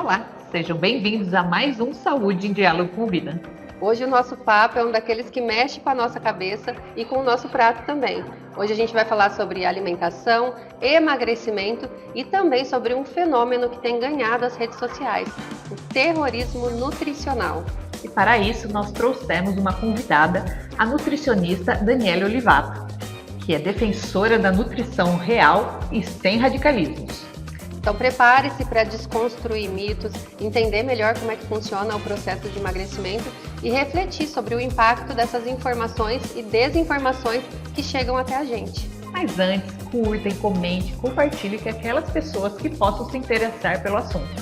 Olá, sejam bem-vindos a mais um Saúde em Diálogo com Vida. Hoje o nosso papo é um daqueles que mexe com a nossa cabeça e com o nosso prato também. Hoje a gente vai falar sobre alimentação, emagrecimento e também sobre um fenômeno que tem ganhado as redes sociais, o terrorismo nutricional. E para isso nós trouxemos uma convidada, a nutricionista Daniele Olivato, que é defensora da nutrição real e sem radicalismos. Então prepare-se para desconstruir mitos, entender melhor como é que funciona o processo de emagrecimento e refletir sobre o impacto dessas informações e desinformações que chegam até a gente. Mas antes, curtem, comente, compartilhe com aquelas pessoas que possam se interessar pelo assunto.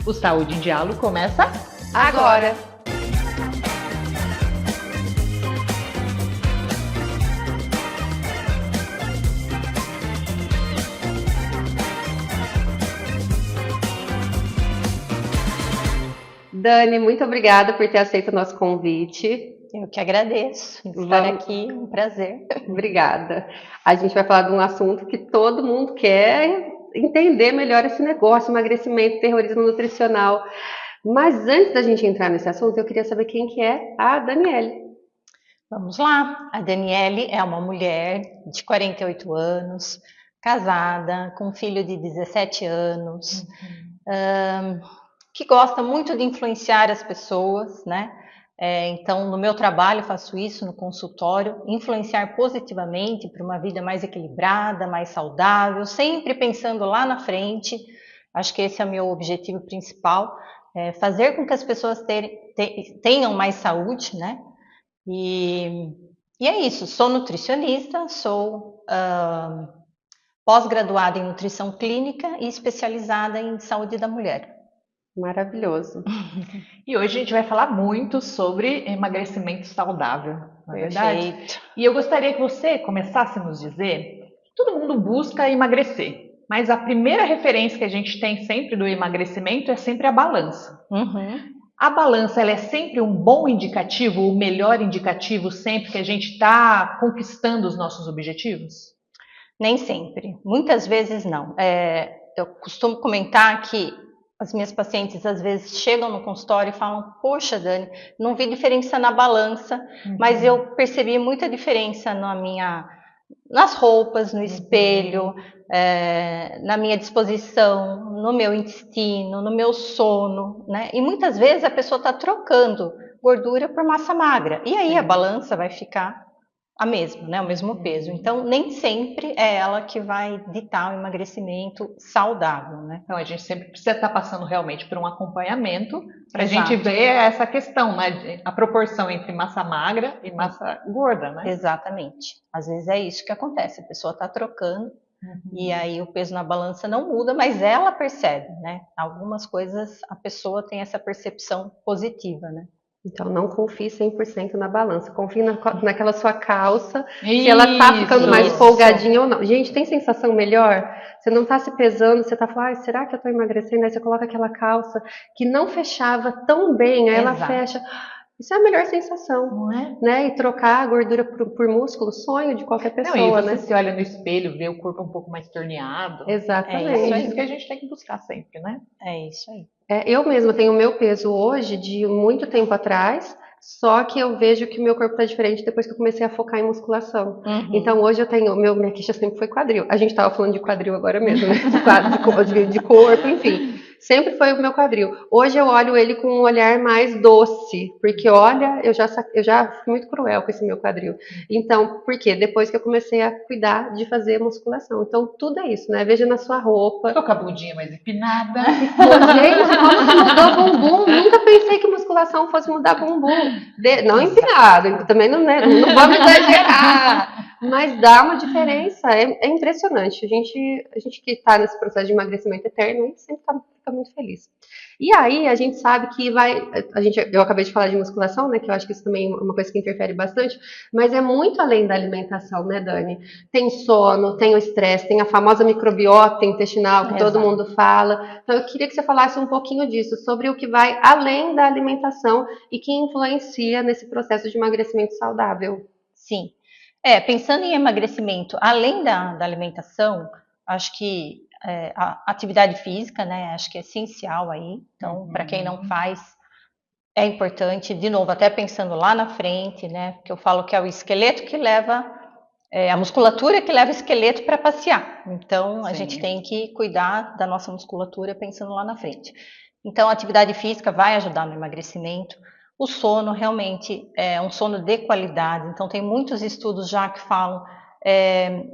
O Saúde em Diálogo começa agora! Dani, muito obrigada por ter aceito o nosso convite. Eu que agradeço estar aqui, um prazer. Obrigada. A gente vai falar de um assunto que todo mundo quer entender melhor esse negócio, emagrecimento, terrorismo nutricional. Mas antes da gente entrar nesse assunto, eu queria saber quem que é a Daniele. Vamos lá. A Daniele é uma mulher de 48 anos, casada, com um filho de 17 anos, que gosta muito de influenciar as pessoas, né? Então, no meu trabalho, faço isso no consultório, influenciar positivamente para uma vida mais equilibrada, mais saudável, sempre pensando lá na frente. Acho que esse é o meu objetivo principal, fazer com que as pessoas tenham mais saúde, né? E é isso, sou nutricionista, sou pós-graduada em nutrição clínica e especializada em saúde da mulher. Maravilhoso. E hoje a gente vai falar muito sobre emagrecimento saudável, não é verdade? Perfeito. E eu gostaria que você começasse a nos dizer que todo mundo busca emagrecer, mas a primeira referência que a gente tem sempre do emagrecimento é sempre a balança. A balança, ela é sempre um bom indicativo, o melhor indicativo sempre que a gente está conquistando os nossos objetivos? Nem sempre, muitas vezes não. Eu costumo comentar que as minhas pacientes às vezes chegam no consultório e falam: poxa, Dani, não vi diferença na balança, mas eu percebi muita diferença nas roupas, no espelho, na minha disposição, no meu intestino, no meu sono, né? E muitas vezes a pessoa está trocando gordura por massa magra, e aí a balança vai ficar a mesma, né? O mesmo peso. Então, nem sempre é ela que vai ditar o emagrecimento saudável, né? Então, a gente sempre precisa estar passando realmente por um acompanhamento para a Exato. gente ver essa questão, né? A proporção entre massa magra e massa gorda, né? Exatamente. Às vezes é isso que acontece, a pessoa está trocando e aí o peso na balança não muda, mas ela percebe, né? Algumas coisas a pessoa tem essa percepção positiva, né? Então não confie 100% na balança, confie naquela sua calça, se ela tá ficando mais folgadinha ou não. Gente, tem sensação melhor? Você não tá se pesando, você tá falando, será que eu tô emagrecendo? Aí você coloca aquela calça que não fechava tão bem, aí ela fecha. Isso é a melhor sensação, não é? Né? E trocar a gordura por músculo, sonho de qualquer pessoa, não, e você né? se olha no espelho, vê o corpo um pouco mais torneado. Exatamente. É isso que a gente tem que buscar sempre, né? É isso aí. Eu mesma tenho o meu peso hoje de muito tempo atrás, só que eu vejo que o meu corpo está diferente depois que eu comecei a focar em musculação. Então hoje eu tenho, minha queixa sempre foi quadril. A gente estava falando de quadril agora mesmo, né? De corpo, enfim. Sempre foi o meu quadril. Hoje eu olho ele com um olhar mais doce, porque olha, eu já fui muito cruel com esse meu quadril. Então, por quê? Depois que eu comecei a cuidar de fazer musculação. Então, tudo é isso, né? Veja na sua roupa. Tô com a bundinha mais empinada. Gente, como que mudou bumbum? Nunca pensei que musculação fosse mudar bumbum. Não empinado, também não, né? Não vamos exagerar. Mas dá uma diferença, é impressionante. A gente que está nesse processo de emagrecimento eterno, a gente sempre fica muito feliz. E aí a gente sabe que eu acabei de falar de musculação, né, que eu acho que isso também é uma coisa que interfere bastante, mas é muito além da alimentação, né, Dani? Tem sono, tem o estresse, tem a famosa microbiota intestinal que todo mundo fala. Então eu queria que você falasse um pouquinho disso, sobre o que vai além da alimentação e que influencia nesse processo de emagrecimento saudável. Sim. Pensando em emagrecimento, além da alimentação, acho que a atividade física, né? Acho que é essencial aí. Então, para quem não faz, é importante, de novo, até pensando lá na frente, né? Porque eu falo que é o esqueleto que leva, a musculatura que leva o esqueleto para passear. Então, a gente tem que cuidar da nossa musculatura pensando lá na frente. Então, a atividade física vai ajudar no emagrecimento. O sono realmente é um sono de qualidade. Então, tem muitos estudos já que falam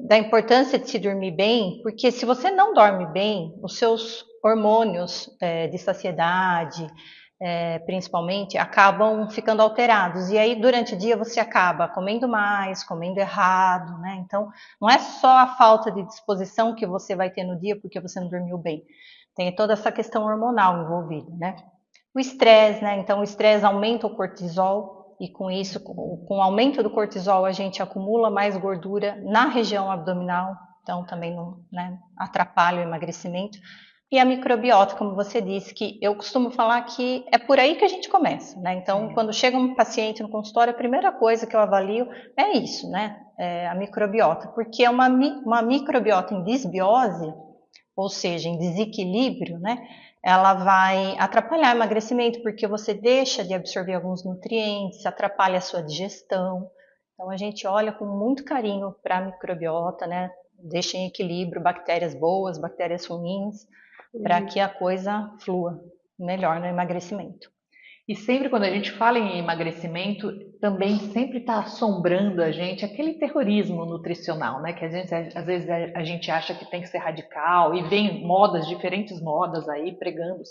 da importância de se dormir bem, porque se você não dorme bem, os seus hormônios de saciedade, principalmente, acabam ficando alterados. E aí, durante o dia, você acaba comendo mais, comendo errado, né? Então, não é só a falta de disposição que você vai ter no dia porque você não dormiu bem. Tem toda essa questão hormonal envolvida, né? O estresse, né? Então, o estresse aumenta o cortisol e com isso, com o aumento do cortisol, a gente acumula mais gordura na região abdominal, então também não, né, atrapalha o emagrecimento. E a microbiota, como você disse, que eu costumo falar que é por aí que a gente começa, né? Então, quando chega um paciente no consultório, a primeira coisa que eu avalio é isso, né? A microbiota, porque é uma microbiota em desbiose, ou seja, em desequilíbrio, né? Ela vai atrapalhar o emagrecimento, porque você deixa de absorver alguns nutrientes, atrapalha a sua digestão. Então, a gente olha com muito carinho para a microbiota, né? Deixa em equilíbrio bactérias boas, bactérias ruins, para que a coisa flua melhor no emagrecimento. E sempre quando a gente fala em emagrecimento, também sempre está assombrando a gente aquele terrorismo nutricional, né? Que às vezes a gente acha que tem que ser radical e vem diferentes modas aí pregando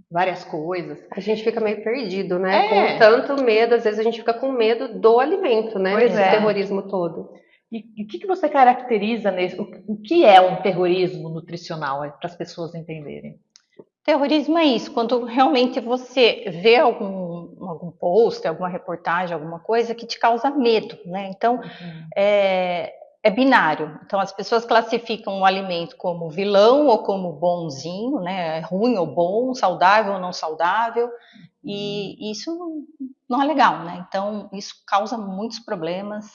várias coisas. A gente fica meio perdido, né? Com tanto medo, às vezes a gente fica com medo do alimento, né? Esse terrorismo todo. E o que você caracteriza nesse? O que é um terrorismo nutricional, para as pessoas entenderem? Terrorismo é isso, quando realmente você vê algum post, alguma reportagem, alguma coisa que te causa medo, né? Então, é binário. Então, as pessoas classificam o alimento como vilão ou como bonzinho, né? Ruim ou bom, saudável ou não saudável, e isso não é legal, né? Então, isso causa muitos problemas,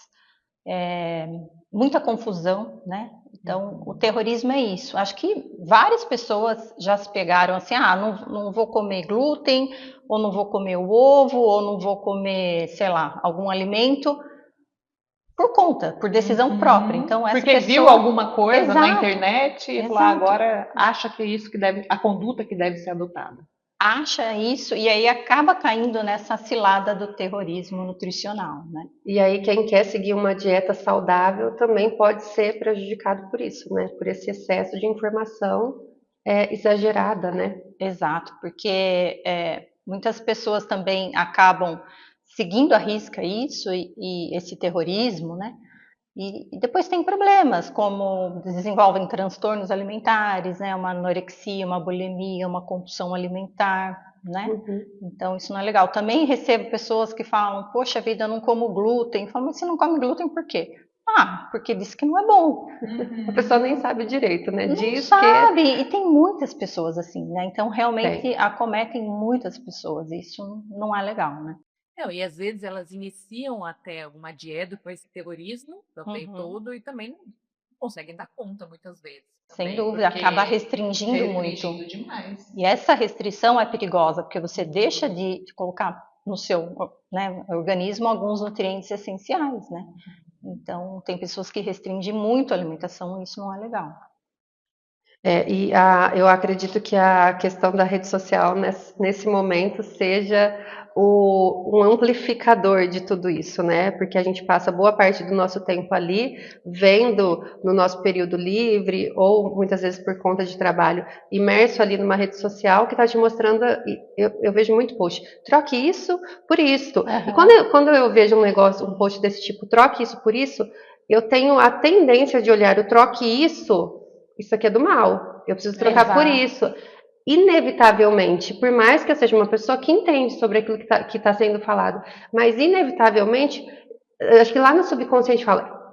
muita confusão, né? Então, o terrorismo é isso. Acho que várias pessoas já se pegaram assim, não vou comer glúten, ou não vou comer o ovo, ou não vou comer, sei lá, algum alimento, por decisão própria. Então, essa porque pessoa... viu alguma coisa na internet e falou, Exato. agora acha que é isso que deve, a conduta que deve ser adotada. Acha isso e aí acaba caindo nessa cilada do terrorismo nutricional, né? E aí quem quer seguir uma dieta saudável também pode ser prejudicado por isso, né? Por esse excesso de informação exagerada, né? Exato, porque muitas pessoas também acabam seguindo à risca isso e esse terrorismo, né? E depois tem problemas, como desenvolvem transtornos alimentares, né? Uma anorexia, uma bulimia, uma compulsão alimentar, né? Então isso não é legal. Também recebo pessoas que falam, poxa vida, eu não como glúten. Eu falo, mas você não come glúten por quê? Porque diz que não é bom. A pessoa nem sabe direito, né? Não sabe, e tem muitas pessoas assim, né? Então realmente acometem muitas pessoas, isso não é legal, né? E às vezes elas iniciam até uma dieta com esse terrorismo também todo e também não conseguem dar conta muitas vezes. Sem dúvida, acaba restringindo muito. Demais. E essa restrição é perigosa, porque você deixa de colocar no seu, né, organismo alguns nutrientes essenciais, né? Então, tem pessoas que restringem muito a alimentação e isso não é legal. Eu acredito que a questão da rede social nesse momento seja um amplificador de tudo isso, né? Porque a gente passa boa parte do nosso tempo ali vendo no nosso período livre ou muitas vezes por conta de trabalho imerso ali numa rede social que está te mostrando, eu vejo muito post, troque isso por isso. E quando eu vejo um post desse tipo, troque isso por isso, eu tenho a tendência de olhar o troque isso aqui é do mal, eu preciso trocar por isso. Inevitavelmente, por mais que eu seja uma pessoa que entende sobre aquilo que tá sendo falado, mas inevitavelmente, acho que lá no subconsciente fala,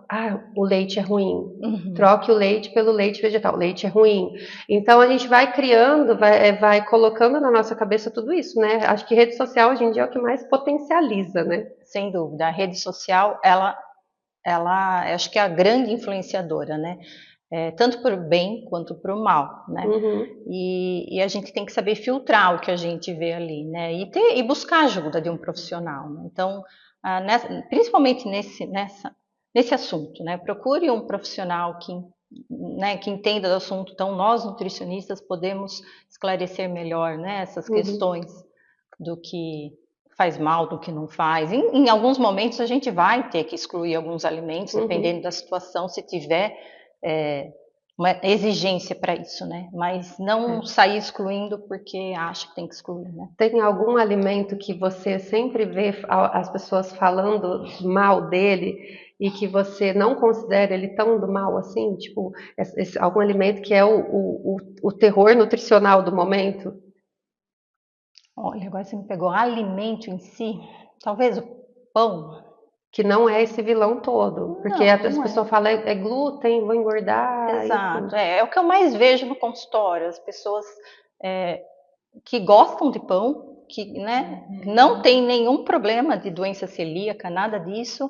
o leite é ruim, troque o leite pelo leite vegetal, o leite é ruim. Então a gente vai criando, vai colocando na nossa cabeça tudo isso, né? Acho que rede social hoje em dia é o que mais potencializa, né? Sem dúvida, a rede social, ela acho que é a grande influenciadora, né? tanto para o bem quanto para o mal, né? E a gente tem que saber filtrar o que a gente vê ali, né? E buscar ajuda de um profissional, né? Então, principalmente nesse assunto, né? Procure um profissional que entenda do assunto. Então, nós nutricionistas podemos esclarecer melhor, né, essas questões do que faz mal, do que não faz. Em alguns momentos a gente vai ter que excluir alguns alimentos, dependendo da situação, se tiver uma exigência para isso, né? Mas não sair excluindo porque acha que tem que excluir, né? Tem algum alimento que você sempre vê as pessoas falando mal dele e que você não considera ele tão do mal assim? Tipo, algum alimento que é o terror nutricional do momento? Olha, agora você me pegou. Alimento em si, talvez o pão. Que não é esse vilão todo, porque as pessoas falam é glúten, vou engordar. Exato, é o que eu mais vejo no consultório, as pessoas que gostam de pão, que não tem nenhum problema de doença celíaca, nada disso,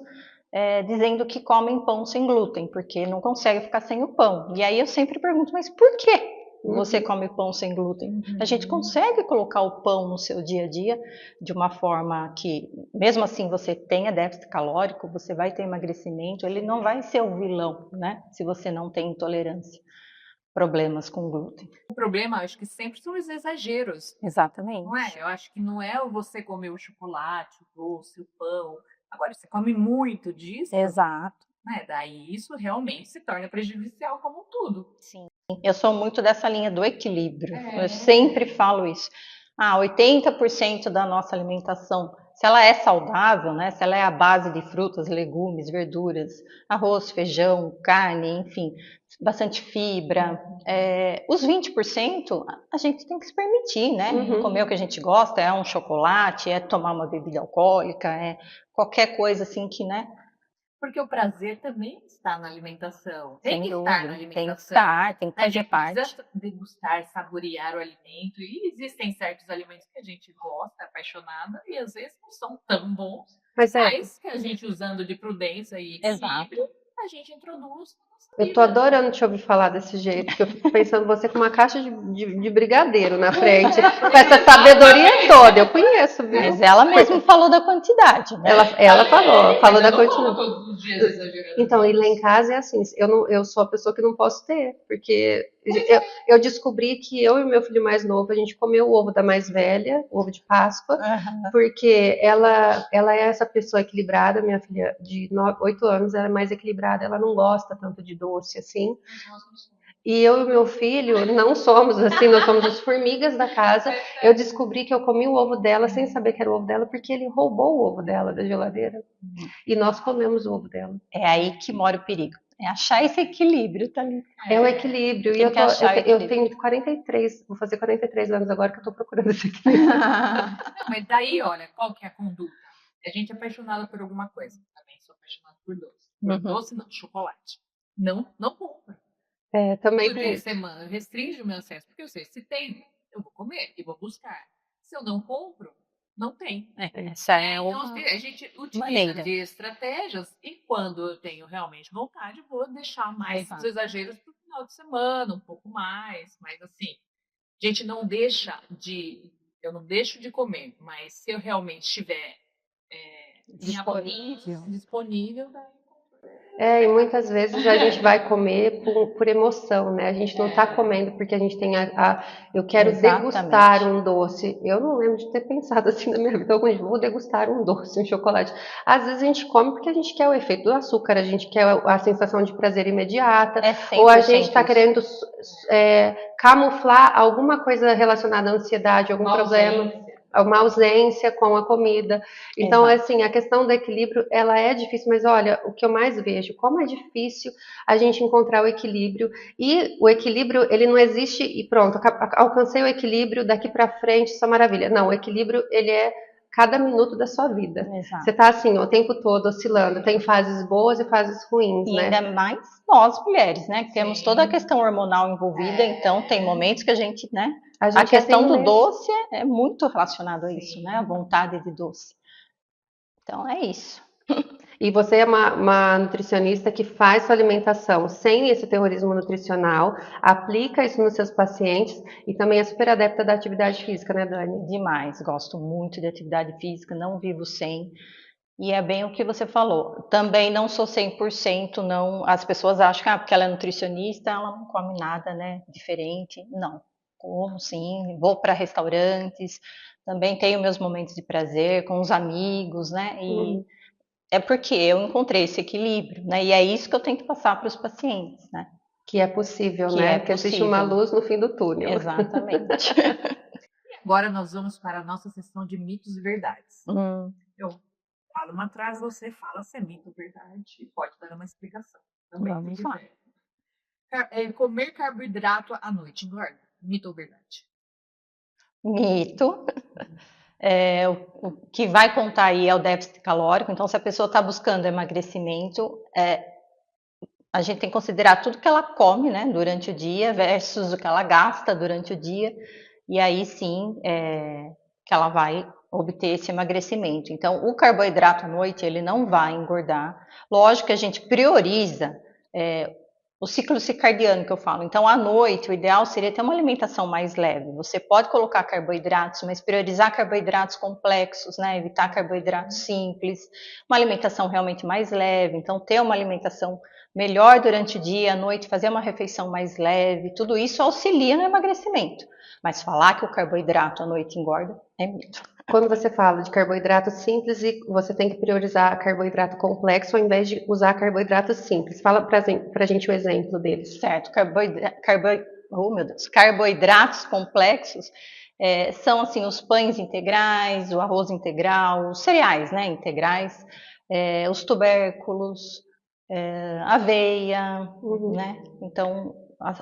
dizendo que comem pão sem glúten, porque não consegue ficar sem o pão. E aí eu sempre pergunto, mas por que você come pão sem glúten? A gente consegue colocar o pão no seu dia a dia de uma forma que, mesmo assim, você tenha déficit calórico, você vai ter emagrecimento, ele não vai ser o vilão, né? Se você não tem intolerância, problemas com glúten. O problema, acho que sempre são os exageros. Exatamente. Não é? Eu acho que não é você comer o chocolate, o doce, o pão. Agora, você come muito disso. Exato. Daí isso realmente se torna prejudicial como tudo. Sim. Eu sou muito dessa linha do equilíbrio. Eu sempre falo isso. 80% da nossa alimentação, se ela é saudável, né? Se ela é à base de frutas, legumes, verduras, arroz, feijão, carne, enfim, bastante fibra. Os 20% a gente tem que se permitir, né? Comer o que a gente gosta, é um chocolate, é tomar uma bebida alcoólica, é qualquer coisa assim que, né? Porque o prazer também está na alimentação. Sem Tem que dúvida, estar na alimentação. tem que fazer parte. A gente precisa degustar, saborear o alimento. E existem certos alimentos que a gente gosta, é apaixonada, e às vezes não são tão bons. Mas que a gente, usando de prudência e equilíbrio, a gente introduz. Eu tô adorando te ouvir falar desse jeito, porque eu fico pensando você com uma caixa de brigadeiro na frente, com essa sabedoria toda. Eu conheço, viu? Mas ela mesma falou da quantidade, né? Ela falou da quantidade. Todos os dias exagerando. Então, e lá em casa é assim, eu sou a pessoa que não posso ter, porque eu descobri que eu e meu filho mais novo, a gente comeu o ovo da mais velha, o ovo de Páscoa, porque ela é essa pessoa equilibrada, minha filha de 8 anos, ela é mais equilibrada, ela não gosta tanto de doce assim. E eu e o meu filho não somos assim, nós somos as formigas da casa. Eu descobri que eu comi o ovo dela sem saber que era o ovo dela, porque ele roubou o ovo dela da geladeira. E nós comemos o ovo dela. É aí que mora o perigo. É achar esse equilíbrio, tá ali. É o equilíbrio. E eu tenho 43, vou fazer 43 anos agora que eu tô procurando esse equilíbrio. Mas daí, olha, qual que é a conduta? A gente é apaixonada por alguma coisa. Também sou apaixonada por doce. Por doce, não, chocolate. Não compra. Também todo dia de semana, restringe o meu acesso, porque eu sei, se tem, eu vou comer e vou buscar. Se eu não compro, não tem. Essa é então, a gente utiliza de estratégias e quando eu tenho realmente vontade, vou deixar mais os exageros para o final de semana, um pouco mais, mas assim, a gente não deixa eu não deixo de comer, mas se eu realmente estiver disponível, daí e muitas vezes a gente vai comer por emoção, né? A gente não está comendo porque a gente tem eu quero degustar um doce. Eu não lembro de ter pensado assim na minha vida, eu vou degustar um doce, um chocolate. Às vezes a gente come porque a gente quer o efeito do açúcar, a gente quer a sensação de prazer imediata, ou a gente está querendo camuflar alguma coisa relacionada à ansiedade, algum problema. Uma ausência com a comida. Então, assim, a questão do equilíbrio, ela é difícil, mas olha, o que eu mais vejo, como é difícil a gente encontrar o equilíbrio, e o equilíbrio, ele não existe e pronto, alcancei o equilíbrio, daqui para frente, isso é maravilha. Não, o equilíbrio, ele é cada minuto da sua vida. Você tá assim, o tempo todo oscilando, tem fases boas e fases ruins, e né? ainda mais nós mulheres, né? Que temos toda a questão hormonal envolvida, então tem momentos que a gente, né? A questão do doce é muito relacionado a isso, né? A vontade de doce. Então é isso. E você é uma nutricionista que faz sua alimentação sem esse terrorismo nutricional, aplica isso nos seus pacientes e também é super adepta da atividade física, né, Dani? Demais, gosto muito de atividade física, não vivo sem. E é bem o que você falou. Também não sou 100%, não. As pessoas acham que porque ela é nutricionista, ela não come nada, né, diferente. Não. Como sim, vou para restaurantes, também tenho meus momentos de prazer com os amigos, né? E é porque eu encontrei esse equilíbrio, né? E é isso que eu tento passar para os pacientes, né? Que é possível, Que né? é Que existe uma possível. luz no fim do túnel. Exatamente. Agora nós vamos para a nossa sessão de mitos e verdades. Eu falo uma frase, você fala se é mito ou verdade e pode dar uma explicação. Também, Vamos lá. Comer carboidrato à noite engorda? Mito ou verdade? Mito. O que vai contar aí é o déficit calórico. Então, se a pessoa está buscando emagrecimento, a gente tem que considerar tudo que ela come, né, durante o dia versus o que ela gasta durante o dia. E aí sim que ela vai obter esse emagrecimento. Então, o carboidrato à noite, ele não vai engordar. Lógico que a gente prioriza o ciclo circadiano que eu falo. Então, à noite, o ideal seria ter uma alimentação mais leve. Você pode colocar carboidratos, mas priorizar carboidratos complexos, né? Evitar carboidratos simples. Uma alimentação realmente mais leve. Então, ter uma alimentação melhor durante o dia, à noite, fazer uma refeição mais leve. Tudo isso auxilia no emagrecimento. Mas falar que o carboidrato à noite engorda é mito. Quando você fala de carboidrato simples, você tem que priorizar carboidrato complexo ao invés de usar carboidrato simples. Fala pra gente o exemplo deles. Certo, carboidratos complexos são assim os pães integrais, o arroz integral, os cereais, né, integrais, os tubérculos, aveia, né? Então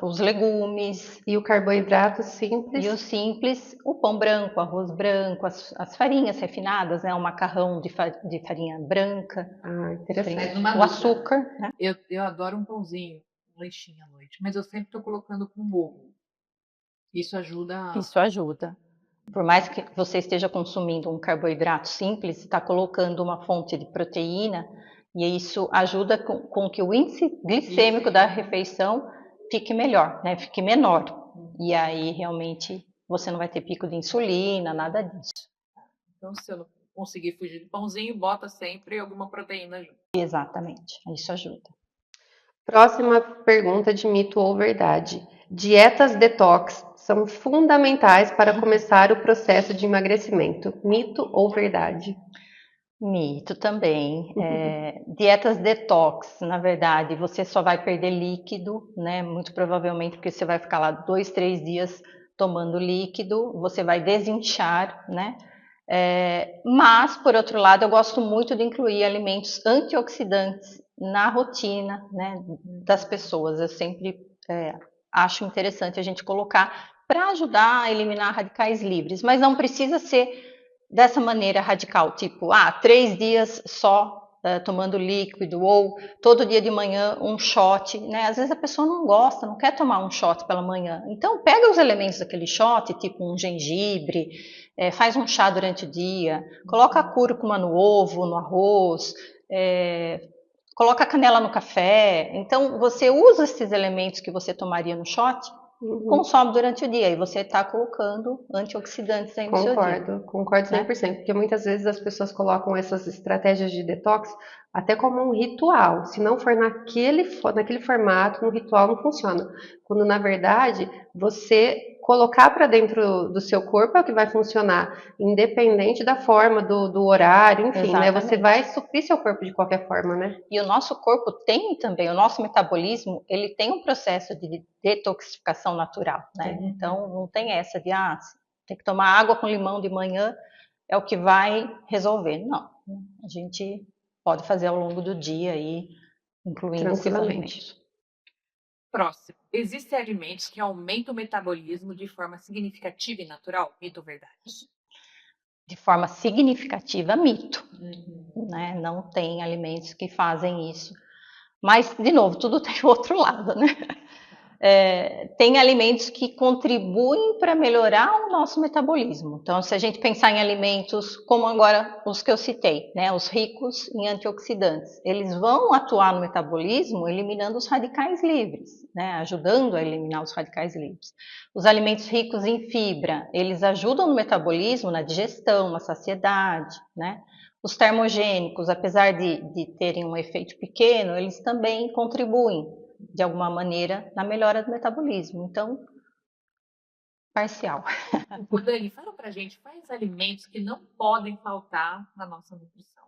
os legumes. E o carboidrato simples? E o simples, o pão branco, o arroz branco, as farinhas refinadas, né? O macarrão de farinha branca. Ah, interessante. O açúcar. Né? Eu adoro um pãozinho, um leichinho à noite, mas eu sempre estou colocando com ovo. Isso ajuda. Isso ajuda. Por mais que você esteja consumindo um carboidrato simples, está colocando uma fonte de proteína e isso ajuda com que o índice glicêmico da refeição fique melhor, né? Fique menor. E aí realmente você não vai ter pico de insulina, nada disso. Então, se eu não conseguir fugir do pãozinho, bota sempre alguma proteína junto. Exatamente, isso ajuda. Próxima pergunta de mito ou verdade. Dietas detox são fundamentais para começar o processo de emagrecimento. Mito ou verdade? Mito também. Dietas detox, na verdade, você só vai perder líquido, né? Muito provavelmente porque você vai ficar lá 2, 3 dias tomando líquido, você vai desinchar, né? Mas, por outro lado, eu gosto muito de incluir alimentos antioxidantes na rotina, né, das pessoas. Eu sempre acho interessante a gente colocar para ajudar a eliminar radicais livres, mas não precisa ser dessa maneira radical, tipo, 3 dias só tomando líquido, ou todo dia de manhã um shot, né? Às vezes a pessoa não gosta, não quer tomar um shot pela manhã. Então, pega os elementos daquele shot, tipo um gengibre, faz um chá durante o dia, coloca a cúrcuma no ovo, no arroz, coloca a canela no café. Então, você usa esses elementos que você tomaria no shot, consome durante o dia, e você está colocando antioxidantes aí no seu dia. Concordo 100%, porque muitas vezes as pessoas colocam essas estratégias de detox até como um ritual. Se não for naquele formato, no ritual não funciona. Quando, na verdade, você colocar para dentro do seu corpo é o que vai funcionar, independente da forma, do horário, enfim, né? Você vai suprir seu corpo de qualquer forma, né? E o nosso corpo tem também, o nosso metabolismo, ele tem um processo de detoxificação natural, né? Então, não tem essa de, tem que tomar água com limão de manhã, é o que vai resolver. Não, a gente pode fazer ao longo do dia aí, incluindo esses alimentos. Próximo. Existem alimentos que aumentam o metabolismo de forma significativa e natural? Mito ou verdade? De forma significativa, mito. Né? Não tem alimentos que fazem isso. Mas, de novo, tudo tem o outro lado, né? tem alimentos que contribuem para melhorar o nosso metabolismo. Então, se a gente pensar em alimentos como agora os que eu citei, né, os ricos em antioxidantes, eles vão atuar no metabolismo eliminando os radicais livres, né, ajudando a eliminar os radicais livres. Os alimentos ricos em fibra, eles ajudam no metabolismo, na digestão, na saciedade, né? Os termogênicos, apesar de terem um efeito pequeno, eles também contribuem de alguma maneira na melhora do metabolismo. Então, parcial. Dani, fala pra gente quais alimentos que não podem faltar na nossa nutrição.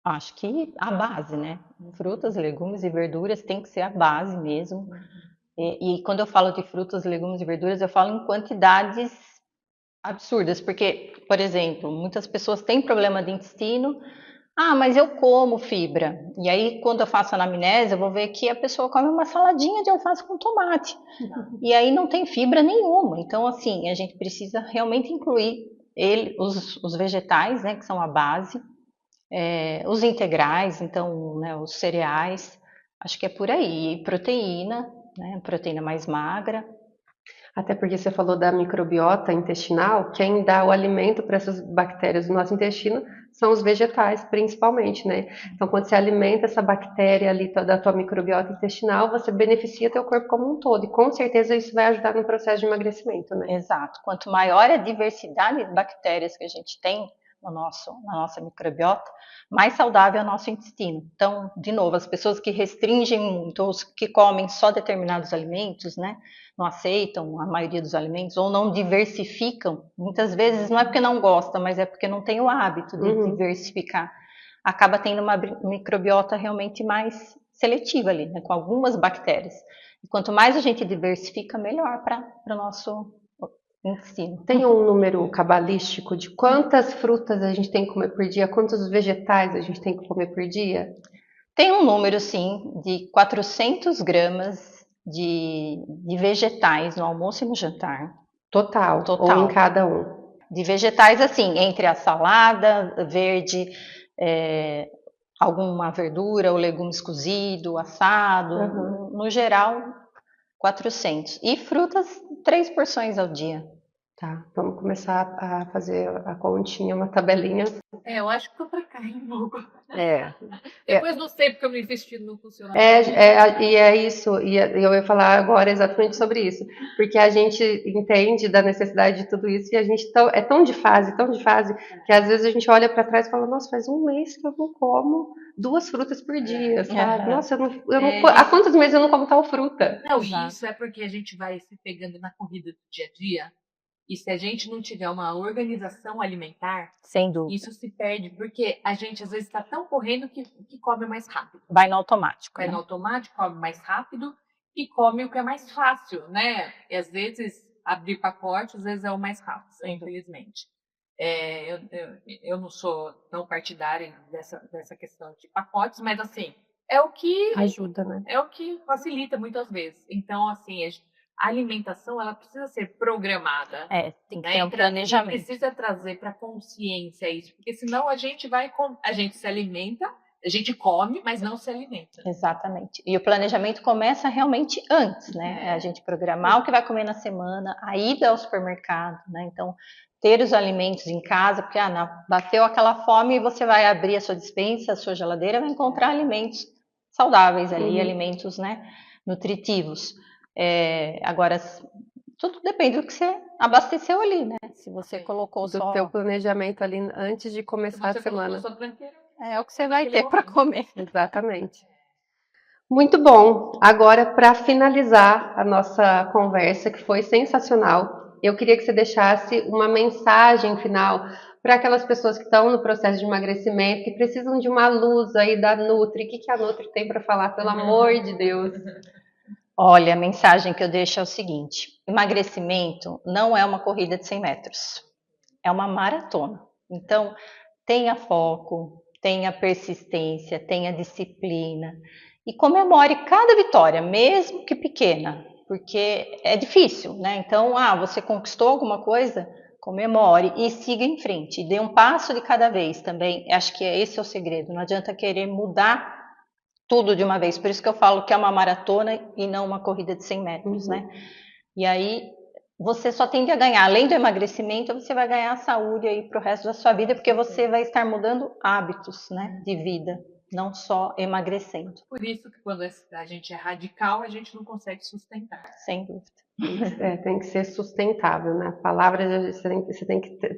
Acho que a base, né? Frutas, legumes e verduras tem que ser a base mesmo. E quando eu falo de frutas, legumes e verduras, eu falo em quantidades absurdas, porque, por exemplo, muitas pessoas têm problema de intestino. Ah, mas eu como fibra. E aí, quando eu faço anamnese, eu vou ver que a pessoa come uma saladinha de alface com tomate. E aí não tem fibra nenhuma. Então, assim, a gente precisa realmente incluir os vegetais, né, que são a base, os integrais, então, né, os cereais. Acho que é por aí. E proteína, né, proteína mais magra. Até porque você falou da microbiota intestinal, quem dá o alimento para essas bactérias do nosso intestino são os vegetais, principalmente, né? Então, quando você alimenta essa bactéria ali da tua microbiota intestinal, você beneficia teu corpo como um todo. E com certeza isso vai ajudar no processo de emagrecimento, né? Exato. Quanto maior a diversidade de bactérias que a gente tem na nossa microbiota, mais saudável é o nosso intestino. Então, de novo, as pessoas que restringem muito, ou que comem só determinados alimentos, né, não aceitam a maioria dos alimentos, ou não diversificam, muitas vezes não é porque não gosta, mas é porque não tem o hábito de diversificar. Acaba tendo uma microbiota realmente mais seletiva ali, né, com algumas bactérias. E quanto mais a gente diversifica, melhor para o nosso intestino. Tem um número cabalístico de quantas frutas a gente tem que comer por dia, quantos vegetais a gente tem que comer por dia? Tem um número, sim, de 400 gramas de vegetais no almoço e no jantar. Total. Ou em cada um? De vegetais, assim, entre a salada verde, alguma verdura ou legumes cozido, assado, no geral, 400. E frutas, 3 porções ao dia. Tá, vamos começar a fazer a continha, uma tabelinha. Eu acho que tô pra cair um pouco. É. Depois não sei porque eu não investi no funcionamento. E é isso, e eu ia falar agora exatamente sobre isso, porque a gente entende da necessidade de tudo isso e a gente é tão de fase, que às vezes a gente olha para trás e fala, nossa, faz um mês que eu não como 2 frutas por dia, sabe? Nossa, há quantos meses eu não como tal fruta? Não, isso é porque a gente vai se pegando na corrida do dia a dia. E se a gente não tiver uma organização alimentar, sem dúvida, isso se perde, porque a gente às vezes está tão correndo que come mais rápido. Vai no automático. Vai no automático, come mais rápido e come o que é mais fácil, né? E às vezes abrir pacote, às vezes é o mais rápido, infelizmente. Eu não sou tão partidária dessa questão de pacotes, mas assim, é o que ajuda, né? É o que facilita muitas vezes. Então, assim, a alimentação ela precisa ser programada. Tem que ter um planejamento. Precisa trazer para consciência isso, porque senão a gente se alimenta, a gente come, mas não se alimenta. Exatamente. E o planejamento começa realmente antes, né? A gente programar o que vai comer na semana, a ida ao supermercado, né? Então, ter os alimentos em casa, porque bateu aquela fome e você vai abrir a sua despensa, a sua geladeira, vai encontrar alimentos saudáveis ali, alimentos, né, nutritivos. Agora, tudo depende do que você abasteceu ali, né? Se você colocou do teu planejamento ali antes de começar a semana. É o que você vai ter para comer. Exatamente. Muito bom. Agora, para finalizar a nossa conversa, que foi sensacional, eu queria que você deixasse uma mensagem final para aquelas pessoas que estão no processo de emagrecimento, que precisam de uma luz aí da Nutri. O que a Nutri tem para falar, pelo amor de Deus? Olha, a mensagem que eu deixo é o seguinte: emagrecimento não é uma corrida de 100 metros, é uma maratona. Então, tenha foco, tenha persistência, tenha disciplina e comemore cada vitória, mesmo que pequena, porque é difícil, né? Então, você conquistou alguma coisa, comemore e siga em frente, e dê um passo de cada vez também. Acho que esse é o segredo, não adianta querer mudar tudo de uma vez. Por isso que eu falo que é uma maratona e não uma corrida de 100 metros, né? E aí você só tende a ganhar, além do emagrecimento, você vai ganhar saúde aí pro resto da sua vida, porque você vai estar mudando hábitos, né, de vida, não só emagrecendo. Por isso que quando a gente é radical, a gente não consegue sustentar. Sem dúvida. Tem que ser sustentável, né? A palavra você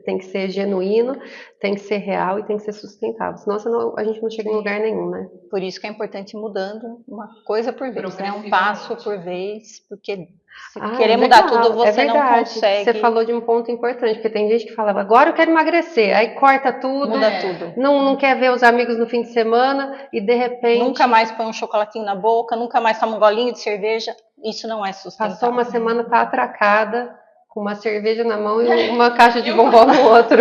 tem que ser genuíno, tem que ser real e tem que ser sustentável. Senão a gente não chega em lugar nenhum, né? Por isso que é importante ir mudando uma coisa por vez, né? Um passo por vez, porque se querer mudar tudo, você não consegue. Você falou de um ponto importante, porque tem gente que fala, agora eu quero emagrecer, aí corta tudo, muda tudo. Não quer ver os amigos no fim de semana e de repente... Nunca mais põe um chocolatinho na boca, nunca mais toma um golinho de cerveja. Isso não é sustentável. Passou uma semana, tá atracada, com uma cerveja na mão e uma caixa de bombom no outro.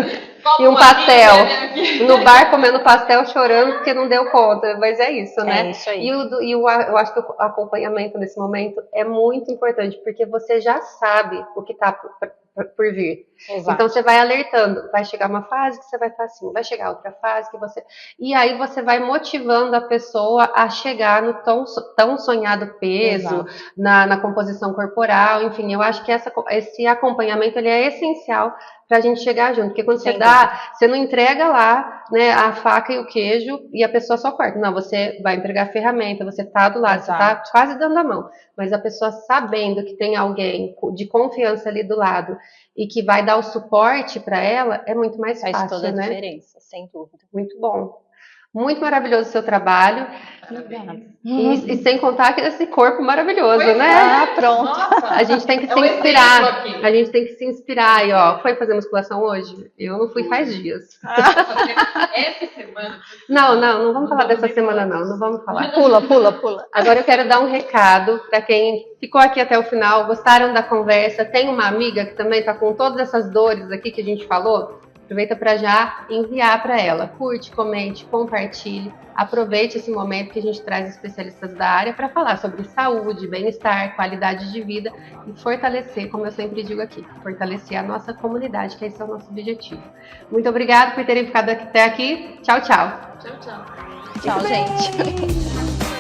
E um pastel. No bar comendo pastel, chorando porque não deu conta. Mas é isso, né? É isso aí. Eu acho que o acompanhamento nesse momento é muito importante, porque você já sabe o que tá por vir. Exato. Então você vai alertando, vai chegar uma fase que você vai estar assim, vai chegar outra fase que você... E aí você vai motivando a pessoa a chegar no tão sonhado peso, na composição corporal, enfim, eu acho que esse acompanhamento ele é essencial para a gente chegar junto, porque quando você não entrega lá, né, a faca e o queijo e a pessoa só corta, não, você vai entregar a ferramenta, você tá do lado, você tá quase dando a mão, mas a pessoa sabendo que tem alguém de confiança ali do lado e que vai dar o suporte para ela, é muito mais fácil, faz toda a né? diferença, sem dúvida. Muito bom. Muito maravilhoso o seu trabalho. E sem contar que esse corpo maravilhoso, né? Ah, pronto. Nossa, a gente tem que se inspirar. A gente tem que se inspirar. E ó, foi fazer musculação hoje? Eu não fui faz dias. Essa semana. Não vamos falar dessa semana, não. Não vamos falar. Pula. Agora eu quero dar um recado para quem ficou aqui até o final, gostaram da conversa. Tem uma amiga que também está com todas essas dores aqui que a gente falou. Aproveita para já enviar para ela. Curte, comente, compartilhe. Aproveite esse momento que a gente traz especialistas da área para falar sobre saúde, bem-estar, qualidade de vida e fortalecer, como eu sempre digo aqui, fortalecer a nossa comunidade, que esse é o nosso objetivo. Muito obrigada por terem ficado até aqui. Tchau, tchau. Tchau, tchau. Tchau, gente.